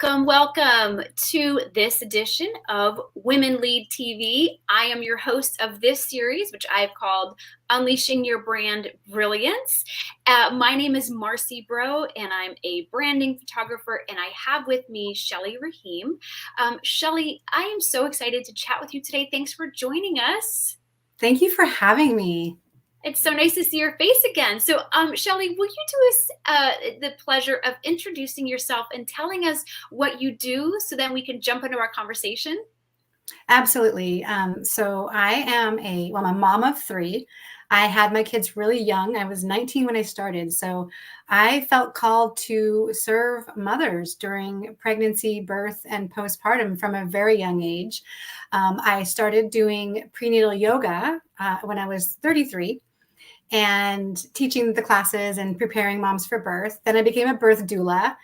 Welcome to this edition of Women Lead TV. I am your host of this series, which I've called Unleashing Your Brand Brilliance. My name is Marcy Bro, and I'm a branding photographer, and I have with me Shelly Rahim. Shelly, I am so excited to chat with you today. Thanks for joining us. Thank you for having me. It's so nice to see your face again. So, Shelly, will you do us the pleasure of introducing yourself and telling us what you do so then we can jump into our conversation? Absolutely. So I am I'm a mom of three. I had my kids really young. I was 19 when I started. So I felt called to serve mothers during pregnancy, birth, and postpartum from a very young age. I started doing prenatal yoga when I was 33 and teaching the classes and preparing moms for birth. Then I became a birth doula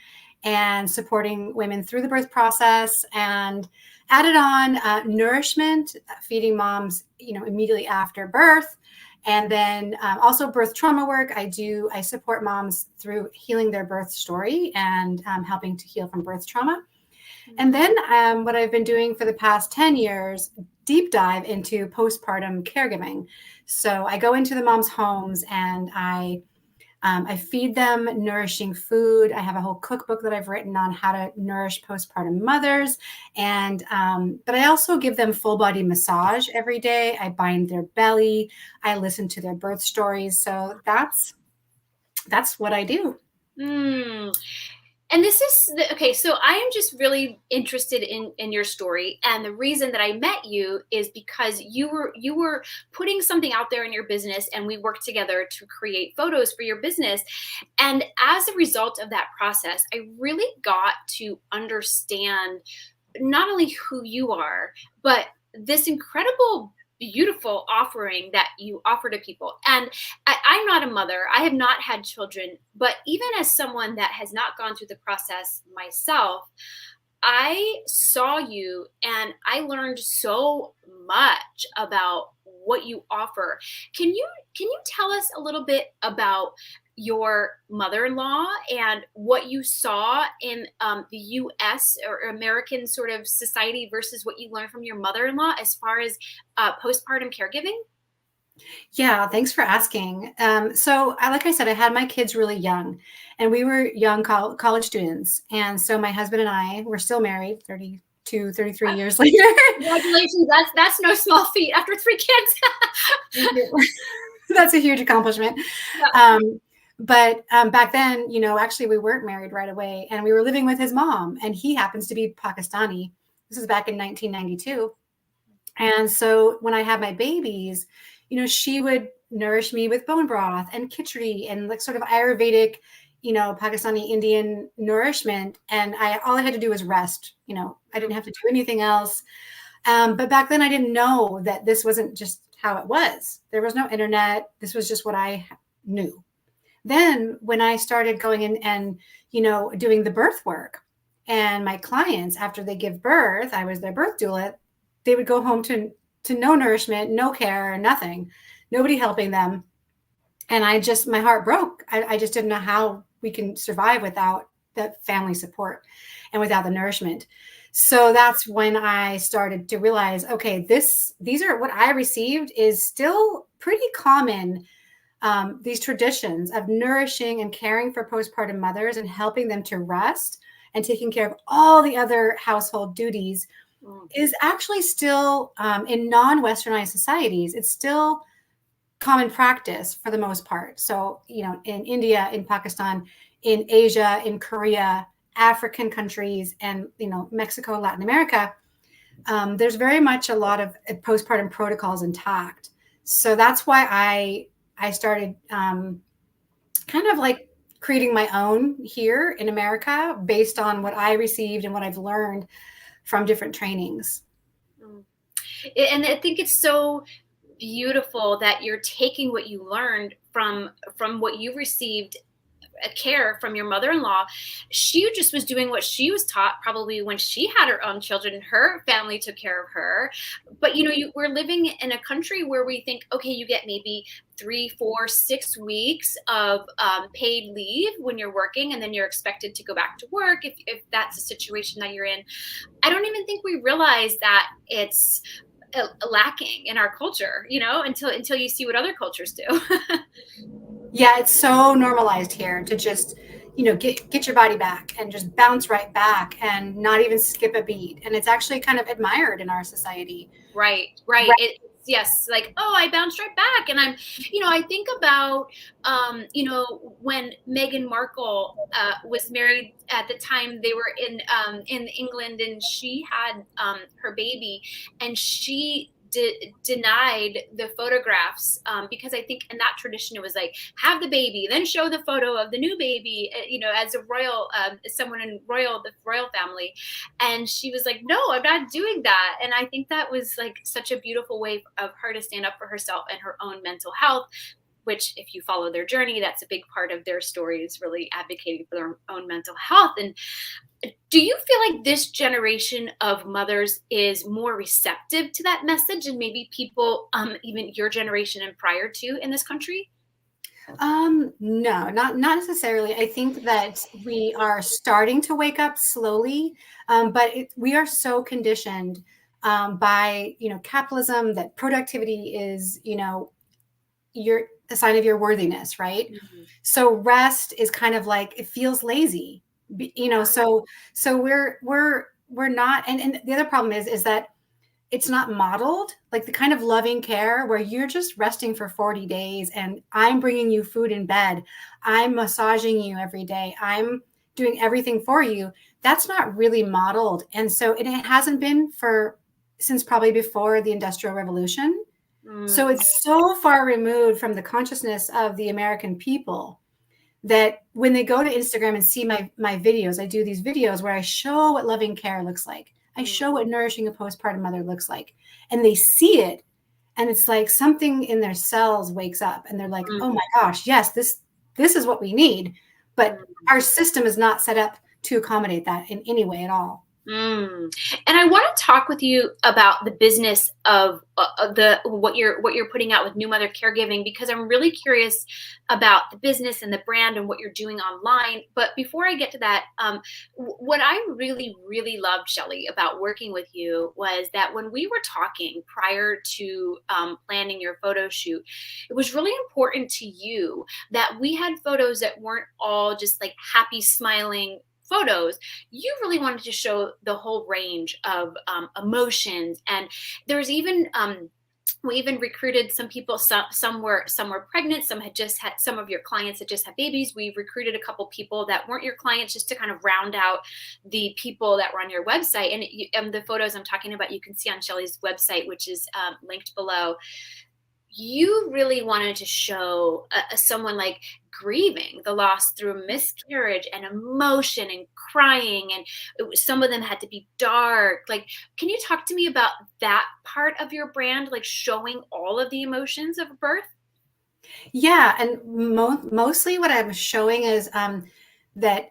and supporting women through the birth process, and added on nourishment, feeding moms, immediately after birth. And then also birth trauma work. I support moms through healing their birth story and helping to heal from birth trauma. And then what I've been doing for the past 10 years, deep dive into postpartum caregiving. So I go into the moms' homes and I feed them nourishing food. I have a whole cookbook that I've written on how to nourish postpartum mothers. And but I also give them full body massage every day. I bind their belly. I listen to their birth stories. So that's what I do. And this is okay. So I am just really interested in your story, and the reason that I met you is because you were putting something out there in your business, and we worked together to create photos for your business. And as a result of that process, I really got to understand not only who you are, but this incredible, beautiful offering that you offer to people. And I'm not a mother, I have not had children, but even as someone that has not gone through the process myself, I saw you and I learned so much about what you offer. Can you tell us a little bit about your mother-in-law and what you saw in the U.S. or American sort of society versus what you learned from your mother-in-law as far as postpartum caregiving? Yeah, thanks for asking. Like I said, I had my kids really young, and we were young college students. And so my husband and I were still married 32, 33 years later. Congratulations. That's no small feat after 3 kids. That's a huge accomplishment. Yeah. But back then, actually we weren't married right away, and we were living with his mom, and he happens to be Pakistani. This is back in 1992. And so when I had my babies, she would nourish me with bone broth and khichdi and like sort of Ayurvedic, Pakistani Indian nourishment. And all I had to do was rest. I didn't have to do anything else. But back then I didn't know that this wasn't just how it was. There was no internet. This was just what I knew. Then when I started going in and, doing the birth work, and my clients, after they give birth, I was their birth doula, they would go home to no nourishment, no care, nothing, nobody helping them. And my heart broke. I just didn't know how we can survive without the family support and without the nourishment. So that's when I started to realize, okay, these are what I received is still pretty common. These traditions of nourishing and caring for postpartum mothers and helping them to rest and taking care of all the other household duties is actually still in non-Westernized societies. It's still common practice for the most part. So, in India, in Pakistan, in Asia, in Korea, African countries, and, Mexico, Latin America, there's very much a lot of postpartum protocols intact. So that's why I started kind of like creating my own here in America based on what I received and what I've learned from different trainings. And I think it's so beautiful that you're taking what you learned from what you received care from your mother-in-law. She just was doing what she was taught probably when she had her own children and her family took care of her. But we're living in a country where we think, okay, you get maybe 3, 4, 6 weeks of paid leave when you're working, and then you're expected to go back to work if that's a situation that you're in. I don't even think we realize that it's lacking in our culture, until you see what other cultures do. Yeah, it's so normalized here to just, get your body back and just bounce right back and not even skip a beat. And it's actually kind of admired in our society. Right, right. Yes, like, oh, I bounced right back. And I think about, when Meghan Markle was married at the time they were in England, and she had her baby, and she denied the photographs because I think in that tradition it was like, have the baby, then show the photo of the new baby, as a royal, someone in the royal family. And she was like, no, I'm not doing that. And I think that was like such a beautiful way of her to stand up for herself and her own mental health, which, if you follow their journey, that's a big part of their story, is really advocating for their own mental health. And do you feel like this generation of mothers is more receptive to that message and maybe people, even your generation and prior to, in this country? No, not necessarily. I think that we are starting to wake up slowly, but we are so conditioned by capitalism that productivity is a sign of your worthiness, right? Mhm. So rest is kind of like, it feels lazy, so we're not, and the other problem is that it's not modeled, like the kind of loving care where you're just resting for 40 days and I'm bringing you food in bed, I'm massaging you every day, I'm doing everything for you. That's not really modeled. And so it hasn't been since probably before the Industrial Revolution. So Mm. it's so far removed from the consciousness of the American people that when they go to Instagram and see my videos, I do these videos where I show what loving care looks like. I Mm. show what nourishing a postpartum mother looks like. And they see it, and it's like something in their cells wakes up and they're like, oh my gosh, yes, this is what we need. But Mm. our system is not set up to accommodate that in any way at all. Mm. And I want to talk with you about the business of the what you're putting out with New Mother Caregiving, because I'm really curious about the business and the brand and what you're doing online. But before I get to that, what I really really loved, Shelley, about working with you was that when we were talking prior to planning your photo shoot, it was really important to you that we had photos that weren't all just like happy smiling photos. You really wanted to show the whole range of emotions. And there's even we even recruited some people. Some were pregnant. Some of your clients had just had babies. We recruited a couple people that weren't your clients just to kind of round out the people that were on your website. And the photos I'm talking about, you can see on Shelley's website, which is linked below. You really wanted to show someone like grieving the loss through a miscarriage and emotion and crying, and some of them had to be dark. Like, can you talk to me about that part of your brand, like showing all of the emotions of birth? Yeah, and mostly what I'm showing is that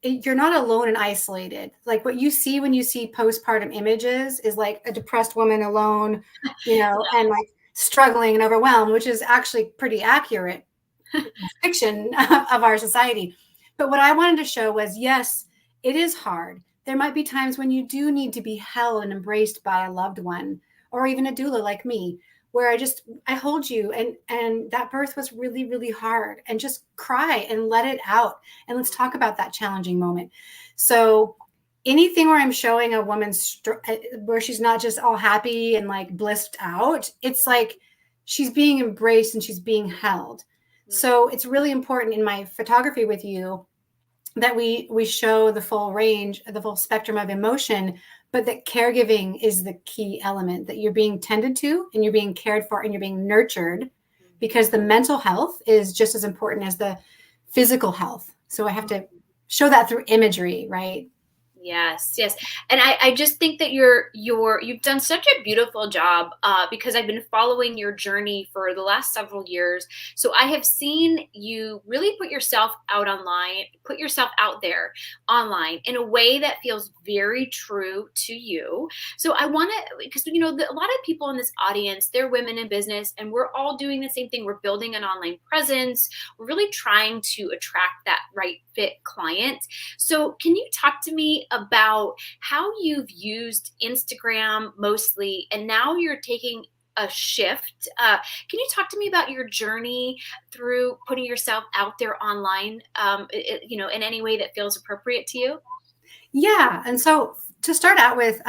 you're not alone and isolated. Like what you see when you see postpartum images is like a depressed woman alone, and like struggling and overwhelmed, which is actually pretty accurate fiction of our society. But what I wanted to show was, yes, it is hard. There might be times when you do need to be held and embraced by a loved one, or even a doula like me, where I hold you, and that birth was really, really hard, and just cry and let it out. And let's talk about that challenging moment. So anything where I'm showing a woman where she's not just all happy and like blissed out, it's like she's being embraced and she's being held. So it's really important in my photography with you that we show the full range, the full spectrum of emotion, but that caregiving is the key element, that you're being tended to and you're being cared for and you're being nurtured, because the mental health is just as important as the physical health. So I have to show that through imagery, right? Yes, yes. And I just think that you've done such a beautiful job, because I've been following your journey for the last several years. So I have seen you really put yourself out online, put yourself out there online in a way that feels very true to you. So I want to, because a lot of people in this audience, they're women in business, and we're all doing the same thing. We're building an online presence. We're really trying to attract that right fit client. So, can you talk to me about how you've used Instagram mostly, and now you're taking a shift? Can you talk to me about your journey through putting yourself out there online, in any way that feels appropriate to you? Yeah. And so to start out with,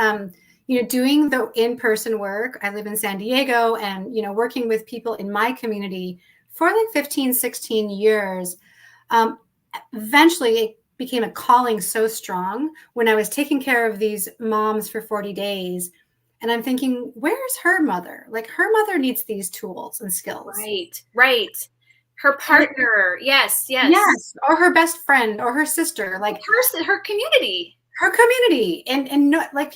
doing the in-person work, I live in San Diego and, working with people in my community for like 15, 16 years. Um, Eventually it became a calling so strong when I was taking care of these moms for 40 days. And I'm thinking, where's her mother? Like her mother needs these tools and skills. Right, right. Her And partner, yes, yes. yes, or her best friend or her sister, Her like person, her community. her community. And no, like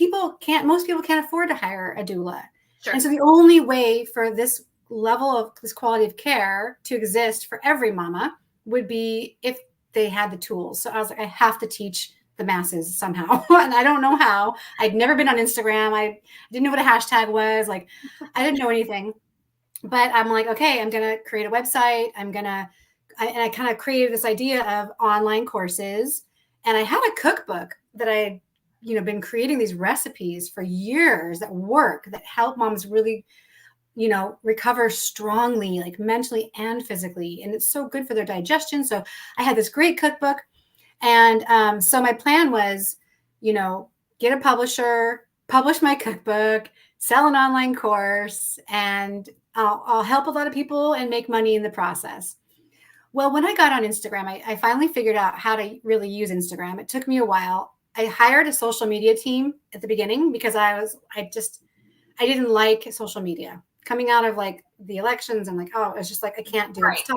most people can't afford to hire a doula. And Sure. so the only way for this level of this quality of care to exist for every mama would be if they had the tools. So I was like, I have to teach the masses somehow. And I don't know how. I'd never been on Instagram. I didn't know what a hashtag was. Like, I didn't know anything. But I'm like, okay, I'm going to create a website. And I kind of created this idea of online courses. And I had a cookbook that I, been creating these recipes for years that work, that help moms really, recover strongly, like mentally and physically. And it's so good for their digestion. So I had this great cookbook. And so my plan was, get a publisher, publish my cookbook, sell an online course, and I'll help a lot of people and make money in the process. Well, when I got on Instagram, I finally figured out how to really use Instagram. It took me a while. I hired a social media team at the beginning because I didn't like social media coming out of like the elections. And like, oh, it's just like, I can't do it.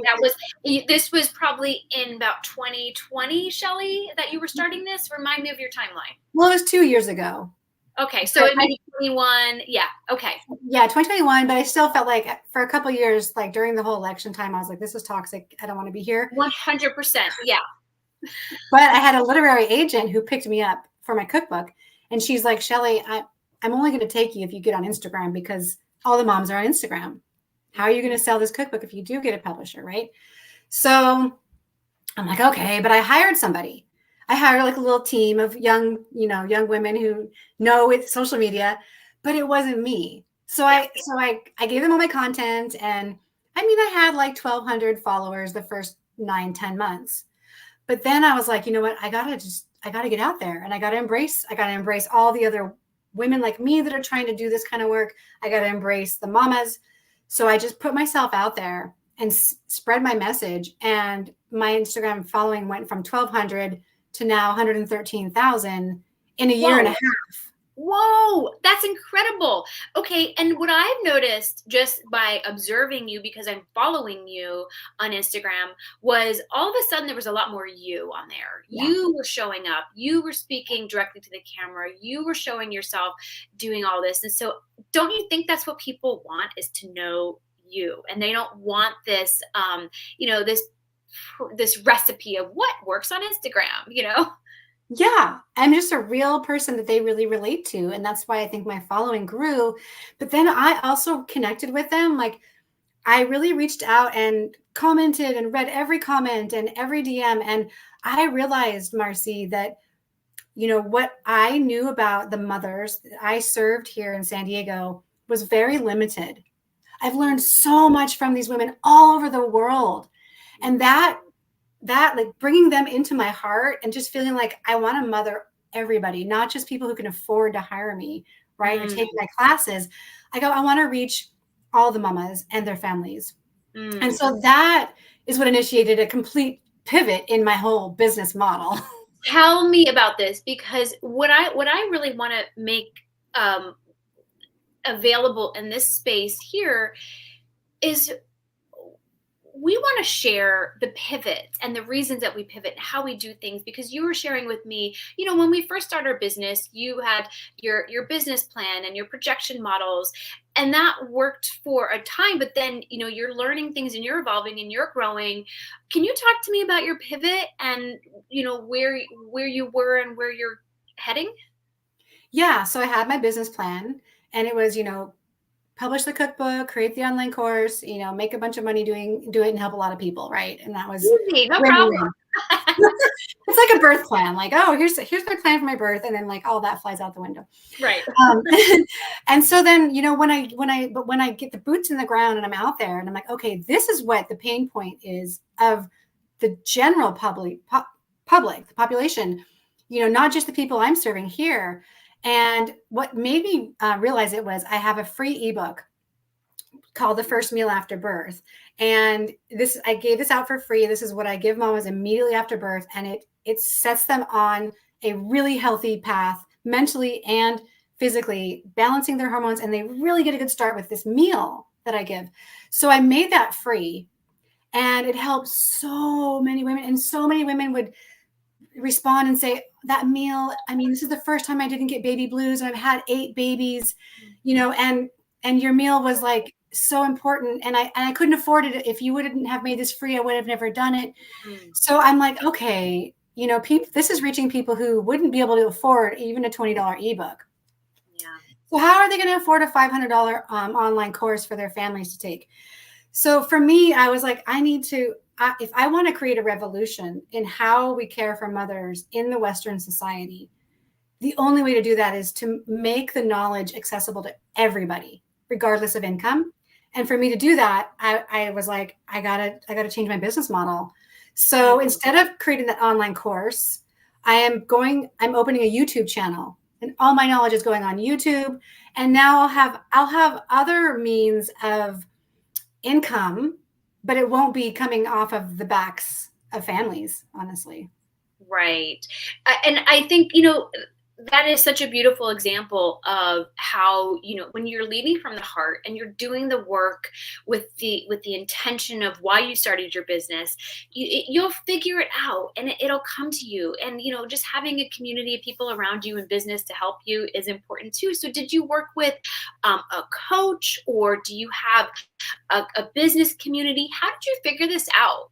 Right. This was probably in about 2020, Shelley, that you were starting this. Remind me of your timeline. Well, it was 2 years ago. Okay, so it maybe 21. Yeah. Okay. Yeah, 2021. But I still felt like for a couple of years, like during the whole election time, I was like, this is toxic. I don't want to be here. 100%. Yeah. But I had a literary agent who picked me up for my cookbook. And she's like, Shelley, I'm only going to take you if you get on Instagram because all the moms are on Instagram. How are you going to sell this cookbook if you do get a publisher, right? So I'm like, okay, but I hired somebody. I hired like a little team of young women who know with social media, but it wasn't me. So I gave them all my content, and I had like 1,200 followers the first 9-10 months. But then I was like, you know what? I gotta get out there, and I gotta embrace all the other women like me that are trying to do this kind of work. I gotta embrace the mamas. So I just put myself out there and spread my message. And my Instagram following went from 1,200 to now 113,000 in a year and a half. Whoa, that's incredible. Okay, and what I've noticed just by observing you, because I'm following you on Instagram, was all of a sudden there was a lot more you on there. Yeah. You were showing up, you were speaking directly to the camera, you were showing yourself doing all this. And so don't you think that's what people want, is to know you? And they don't want this this recipe of what works on Instagram. Yeah, I'm just a real person that they really relate to. And that's why I think my following grew. But then I also connected with them. Like I really reached out and commented and read every comment and every DM. And I realized, Marcy, that, what I knew about the mothers that I served here in San Diego was very limited. I've learned so much from these women all over the world. And that like bringing them into my heart and just feeling like I want to mother everybody, not just people who can afford to hire me, right? Or take my classes. I want to reach all the mamas and their families. And so that is what initiated a complete pivot in my whole business model. Tell me about this, because what I really want to make available in this space here is, we want to share the pivots and the reasons that we pivot and how we do things, because you were sharing with me, when we first started our business, you had your business plan and your projection models, and that worked for a time, but then you're learning things and you're evolving and you're growing. Can you talk to me about your pivot and where you were and where you're heading? Yeah. So I had my business plan, and it was, publish the cookbook, create the online course, make a bunch of money do it and help a lot of people. Right. And that was Easy, no problem. win-win. It's like a birth plan. Like, oh, here's my plan for my birth. And then like all that flies out the window. Right. And so then, when I get the boots in the ground and I'm out there and I'm like, okay, this is what the pain point is of the general public, the population, not just the people I'm serving here. And what made me realize it was I have a free ebook called The First Meal After Birth. And I gave this out for free. This is what I give mamas immediately after birth. And it sets them on a really healthy path, mentally and physically, balancing their hormones. And they really get a good start with this meal that I give. So I made that free, and it helped so many women. And so many women would respond and say, that meal, I mean, this is the first time I didn't get baby blues, and I've had 8 babies, and your meal was like so important. And I couldn't afford it. If you wouldn't have made this free, I would have never done it. So I'm like, okay, this is reaching people who wouldn't be able to afford even a $20 ebook. Yeah. So how are they going to afford a $500 online course for their families to take? So for me, I was like, I need to, if I want to create a revolution in how we care for mothers in the Western society, the only way to do that is to make the knowledge accessible to everybody, regardless of income. And for me to do that, I was like, I gotta change my business model. So instead of creating that online course, I'm opening a YouTube channel, and all my knowledge is going on YouTube. And now I'll have other means of income, but it won't be coming off of the backs of families, honestly. Right. And I think, that is such a beautiful example of how, when you're leading from the heart and you're doing the work with the intention of why you started your business, you'll figure it out and it'll come to you. And, just having a community of people around you in business to help you is important too. So did you work with a coach, or do you have a business community? How did you figure this out?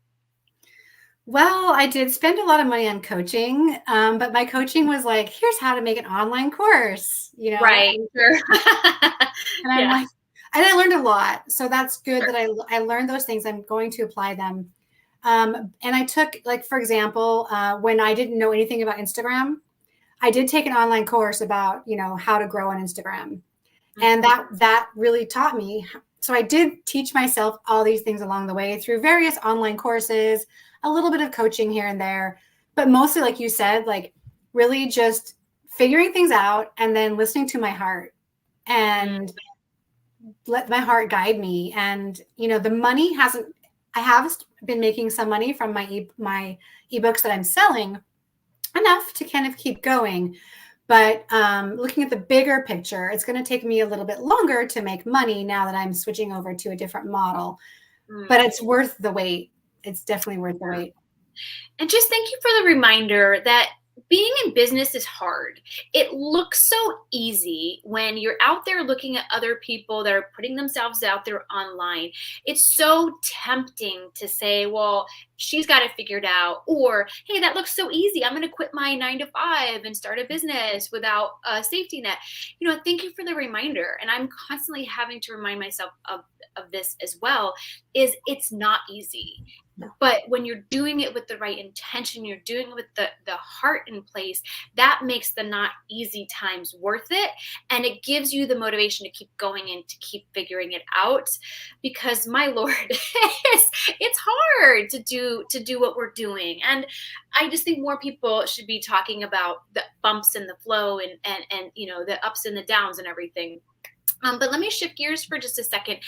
Well, I did spend a lot of money on coaching, but my coaching was like, here's how to make an online course, Right. Sure. And I'm like, and I learned a lot. So that's good that I learned those things. I'm going to apply them. And I took, like, for example, when I didn't know anything about Instagram, I did take an online course about, how to grow on Instagram. And that really taught me. So I did teach myself all these things along the way through various online courses, a little bit of coaching here and there, but mostly, like you said, like really just figuring things out and then listening to my heart and let my heart guide me. And, the money I have been making some money from my ebooks that I'm selling, enough to kind of keep going. But looking at the bigger picture, it's going to take me a little bit longer to make money now that I'm switching over to a different model. But it's worth the wait. It's definitely worth the wait. And just thank you for the reminder that being in business is hard. It looks so easy when you're out there looking at other people that are putting themselves out there online. It's so tempting to say, well, she's got it figured out. Or, hey, that looks so easy. I'm going to quit my 9 to 5 and start a business without a safety net. Thank you for the reminder. And I'm constantly having to remind myself of this as well, is it's not easy. But when you're doing it with the right intention, you're doing it with the heart in place, that makes the not easy times worth it. And it gives you the motivation to keep going and to keep figuring it out, because my Lord, it's hard to do what we're doing. And I just think more people should be talking about the bumps in the flow and the ups and the downs and everything. But let me shift gears for just a second.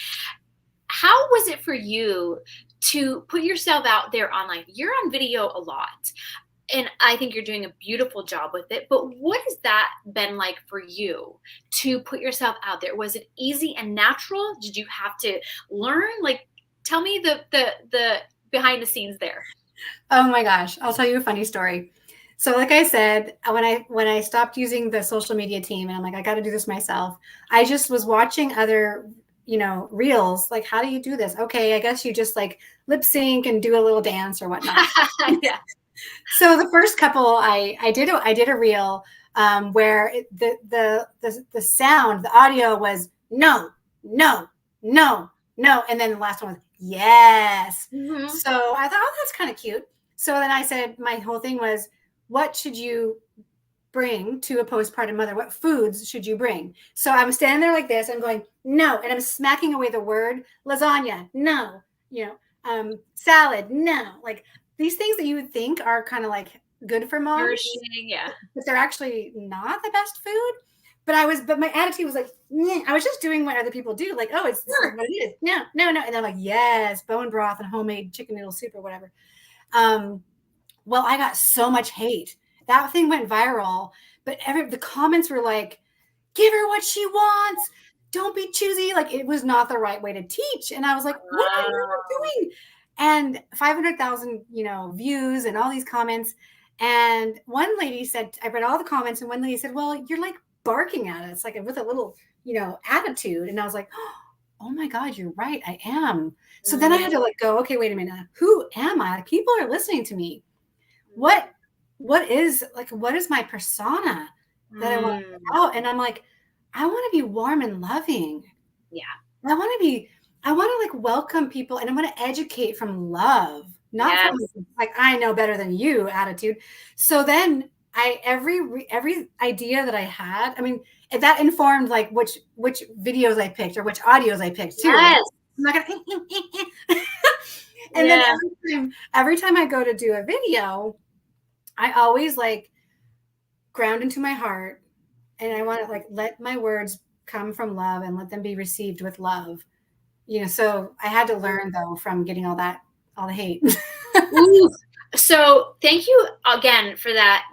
How was it for you to put yourself out there online? You're on video a lot, and I think you're doing a beautiful job with it. But what has that been like for you to put yourself out there? Was it easy and natural? Did you have to learn? Like, tell me the behind the scenes there. Oh my gosh, I'll tell you a funny story. So like I said, when I stopped using the social media team and I'm like, I got to do this myself, I just was watching other, reels, like, how do you do this? Okay, I guess you just like lip sync and do a little dance or whatnot. Yeah. So the first couple I did a reel, where the sound, the audio was no, no, no, no, and then the last one was yes. Hmm. So I thought, oh, that's kind of cute. So then I said, my whole thing was, what should you bring to a postpartum mother? What foods should you bring? So I'm standing there like this. I'm going, no. And I'm smacking away the word lasagna. No. Salad. No. Like these things that you would think are kind of like good for moms, Nourishing, yeah. but they're actually not the best food. But my attitude was like, meh. I was just doing what other people do. Like, oh, it's like Sure. what it is. No, no, no. And I'm like, yes, bone broth and homemade chicken noodle soup or whatever. Um, well, I got so much hate. That thing went viral, but the comments were like, "Give her what she wants. Don't be choosy." Like it was not the right way to teach, and I was like, "What am I doing?" And 500,000, views and all these comments. And one lady said, I read all the comments, and one lady said, "Well, you're like barking at us, like with a little, attitude." And I was like, "Oh my God, you're right. I am." So then I Mm, had to like go, okay, wait a minute. Who am I? Like, people are listening to me. What is my persona that I want to mm, put out? And I'm like, I want to be warm and loving. yeah. I want to be, I want to like welcome people, and I want to educate from love, not from Yes. like I know better than you attitude. So then every idea that I had, I mean, that informed like which videos I picked or which audios I picked too. Like Yes. I'm not gonna and then Yeah. every time I go to do a video, I always like ground into my heart, and I want to like let my words come from love and let them be received with love. So I had to learn though from getting all the hate. Ooh. So thank you again for that.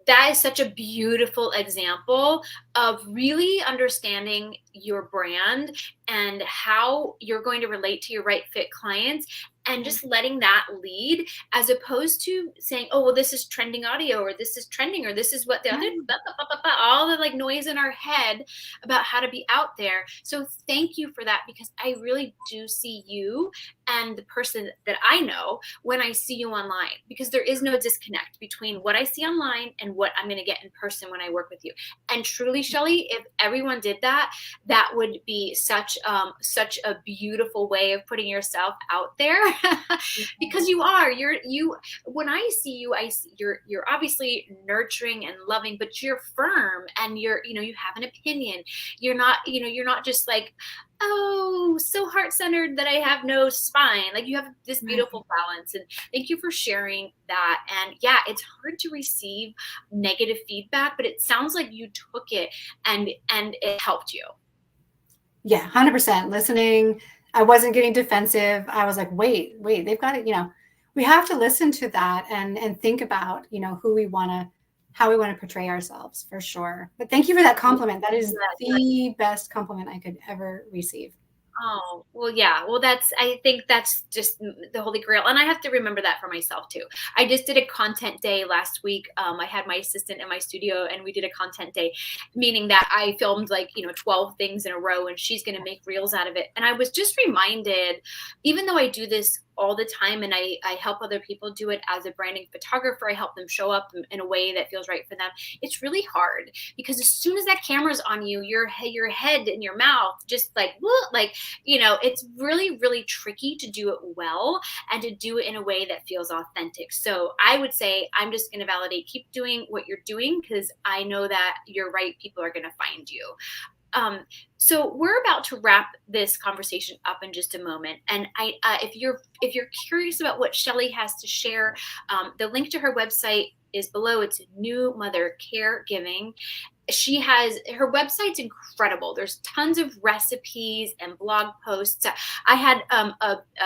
That is such a beautiful example of really understanding your brand and how you're going to relate to your right fit clients, and just letting that lead, as opposed to saying, oh, well, this is trending audio, or this is trending, or this is what the other, blah, blah, blah, blah, blah, all the like noise in our head about how to be out there. So thank you for that, because I really do see you and the person that I know when I see you online, because there is no disconnect between what I see online and what I'm going to get in person when I work with you. And truly, Shelly, if everyone did that, that would be such a beautiful way of putting yourself out there. Because you when I see you, I see you're obviously nurturing and loving, but you're firm, and you have an opinion. You're not just like, oh, so heart-centered that I have no spine. Like, you have this beautiful balance. And thank you for sharing that. And yeah, it's hard to receive negative feedback, but it sounds like you took it and it helped you. Yeah, 100% listening. I wasn't getting defensive. I was like, wait, they've got it. We have to listen to that and think about, how we want to portray ourselves, for sure. But thank you for that compliment. That is the best compliment I could ever receive. Oh, well, yeah. Well, I think that's just the holy grail. And I have to remember that for myself too. I just did a content day last week. I had my assistant in my studio, and we did a content day, meaning that I filmed like, 12 things in a row, and she's going to make reels out of it. And I was just reminded, even though I do this all the time, and I help other people do it as a branding photographer, I help them show up in a way that feels right for them. It's really hard, because as soon as that camera's on you, your head and your mouth just like, it's really, really tricky to do it well, and to do it in a way that feels authentic. So I would say, I'm just going to validate, keep doing what you're doing, because I know that your right people are going to find you. So we're about to wrap this conversation up in just a moment, and if you're curious about what Shelly has to share, the link to her website is below. It's New Mother Caregiving, her website's incredible. There's tons of recipes and blog posts. I had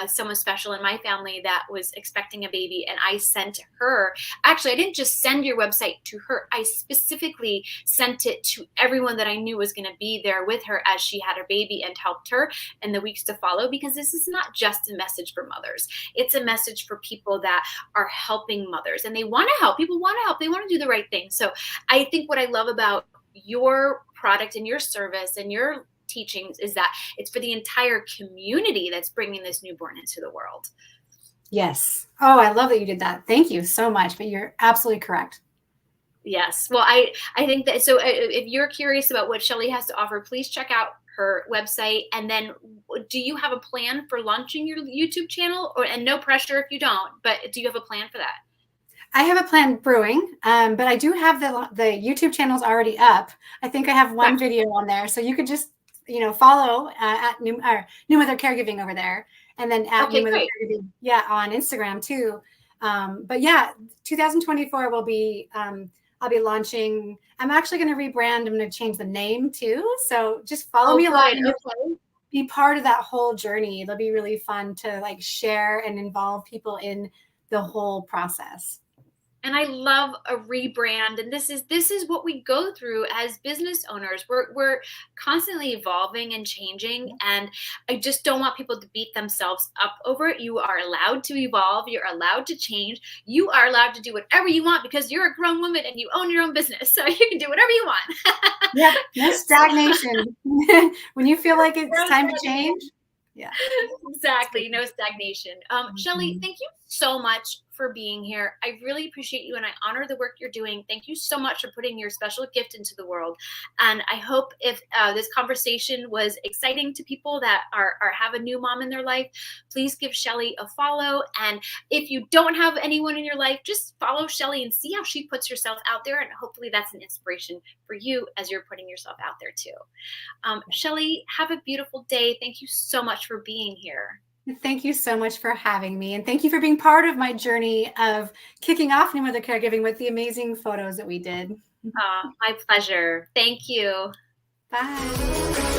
someone special in my family that was expecting a baby, and I sent her, actually I didn't just send your website to her, I specifically sent it to everyone that I knew was going to be there with her as she had her baby, and helped her in the weeks to follow, because this is not just a message for mothers, it's a message for people that are helping mothers, and they want to help. People want to help, they want to do the right thing. So I think what I love about your product and your service and your teachings is that it's for the entire community that's bringing this newborn into the world. Yes. Oh, I love that you did that. Thank you so much. But you're absolutely correct. Yes. Well, I think that, so if you're curious about what Shelly has to offer, please check out her website. And then do you have a plan for launching your YouTube channel? And no pressure if you don't, but do you have a plan for that? I have a plan brewing, but I do have the YouTube channels already up. I think I have one video on there, so you could just follow at New Mother Caregiving over there, and then at New Mother Caregiving, on Instagram too. But yeah, 2024 will be. I'll be launching. I'm actually going to rebrand. I'm going to change the name too. So just follow me along. Okay. Be part of that whole journey. It'll be really fun to like share and involve people in the whole process. And I love a rebrand. And this is what we go through as business owners. We're constantly evolving and changing. And I just don't want people to beat themselves up over it. You are allowed to evolve. You're allowed to change. You are allowed to do whatever you want, because you're a grown woman and you own your own business. So you can do whatever you want. Yeah, no stagnation. When you feel like it's time to change. Yeah, exactly. No stagnation. Shelly, thank you so much for being here. I really appreciate you, and I honor the work you're doing. Thank you so much for putting your special gift into the world. And I hope if this conversation was exciting to people that are have a new mom in their life, please give Shelly a follow. And if you don't have anyone in your life, just follow Shelly and see how she puts herself out there. And hopefully that's an inspiration for you as you're putting yourself out there too. Shelly, have a beautiful day. Thank you so much for being here. Thank you so much for having me. And thank you for being part of my journey of kicking off New Mother Caregiving with the amazing photos that we did. My pleasure. Thank you. Bye.